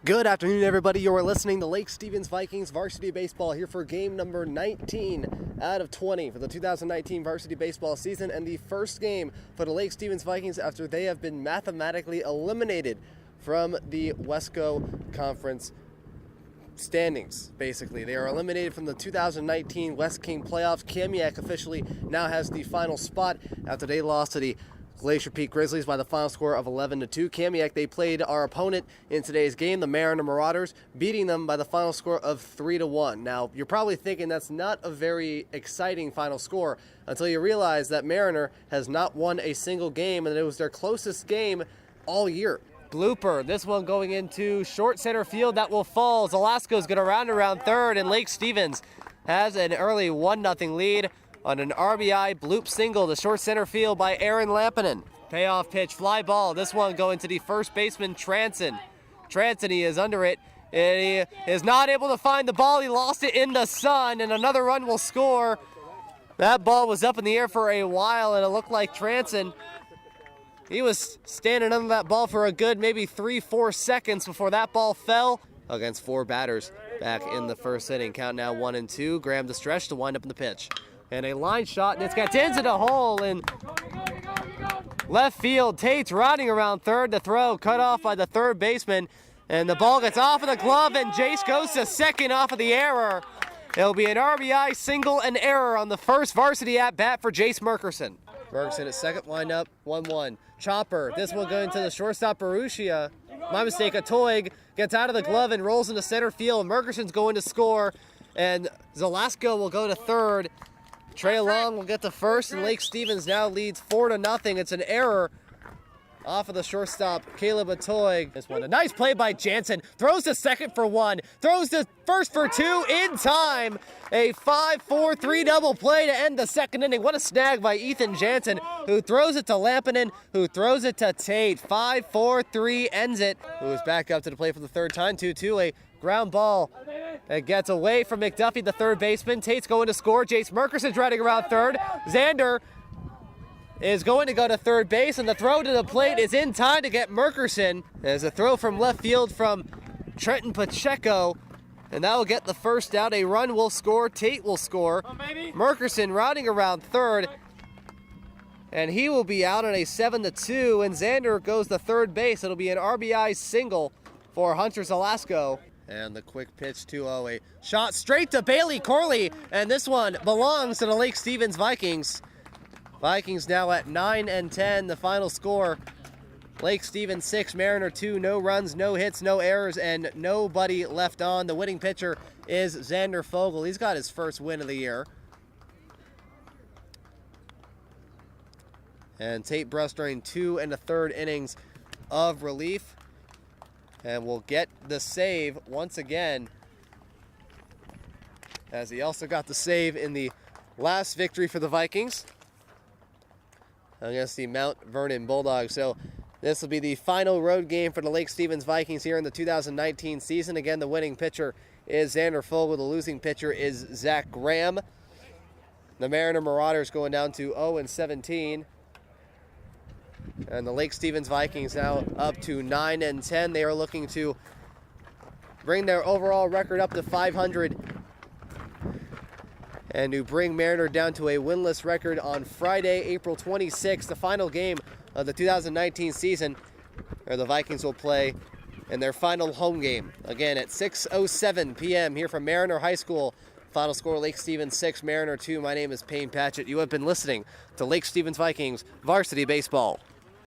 Good afternoon, everybody. You're listening to Lake Stevens Vikings Varsity Baseball here for game number 19 out of 20 for the 2019 varsity baseball season, and the first game for the Lake Stevens Vikings after they have been mathematically eliminated from the Wesco Conference standings. Basically, they are eliminated from the 2019 West King playoffs. Kamiak officially now has the final spot after they lost to the Glacier Peak Grizzlies by the final score of 11-2. Kamiak, they played our opponent in today's game, the Mariner Marauders, beating them by the final score of 3-1. Now, you're probably thinking that's not a very exciting final score until you realize that Mariner has not won a single game, and it was their closest game all year. Blooper, this one going into short center field, that will fall. Zalasko's going to round around third, and Lake Stevens has an early 1-0 lead on an RBI bloop single to short center field by Aaron Lampinen. Payoff pitch, fly ball. This one going to the first baseman, Transon. Transon, he is under it, and he is not able to find the ball. He lost it in the sun, and another run will score. That ball was up in the air for a while, and it looked like Transon, he was standing under that ball for a good maybe 3-4 seconds before that ball fell against four batters back in the first inning. Count now 1-2. Graham the stretch to wind up in the pitch. And a line shot, and it's got into the hole in left field. Tate's riding around third. The throw cut off by the third baseman, and the ball gets off of the glove, and Jace goes to second off of the error. It'll be an RBI single and error on the first varsity at-bat for Jace Merkerson. Merkerson at second, windup, 1-1. Chopper, this one going to the shortstop, Baruchia. My mistake, Atoig gets out of the glove and rolls into center field. Merkerson's going to score, and Zalasko will go to third. Trey Long will get to first, and Lake Stevens now leads 4-0. It's an error off of the shortstop, Caleb Atoig. This one, a nice play by Jansen. Throws to second for one. Throws to first for two in time. A 5-4-3 double play to end the second inning. What a snag by Ethan Jansen, who throws it to Lampinen, who throws it to Tate. 5-4-3 ends it. Who is back up to the plate for the third time. 2-2, a ground ball. It gets away from McDuffie, the third baseman. Tate's going to score. Jace Merkerson's riding around third. Xander is going to go to third base, and the throw to the plate is in time to get Merkerson. There's a throw from left field from Trenton Pacheco, and that will get the first out. A run will score. Tate will score. Merkerson riding around third, and he will be out on a 7-2, and Xander goes to third base. It'll be an RBI single for Hunter Zalasko. And the quick pitch, 2-0, a shot straight to Bailey Corley, and this one belongs to the Lake Stevens Vikings. Vikings now at 9-10, the final score. Lake Stevens 6, Mariner 2, no runs, no hits, no errors, and nobody left on. The winning pitcher is Xander Fogel. He's got his first win of the year. And Tate Bruss during 2 1/3 innings of relief. And will get the save once again, as he also got the save in the last victory for the Vikings against the Mount Vernon Bulldogs. So this will be the final road game for the Lake Stevens Vikings here in the 2019 season. Again, the winning pitcher is Xander Fogel. The losing pitcher is Zach Graham. The Mariner Marauders going down to 0-17. And the Lake Stevens Vikings now up to 9-10. They are looking to bring their overall record up to 500 and to bring Mariner down to a winless record on Friday, April 26th, the final game of the 2019 season, where the Vikings will play in their final home game. Again, at 6:07 p.m. here from Mariner High School. Final score, Lake Stevens 6, Mariner 2. My name is Payne Patchett. You have been listening to Lake Stevens Vikings Varsity Baseball.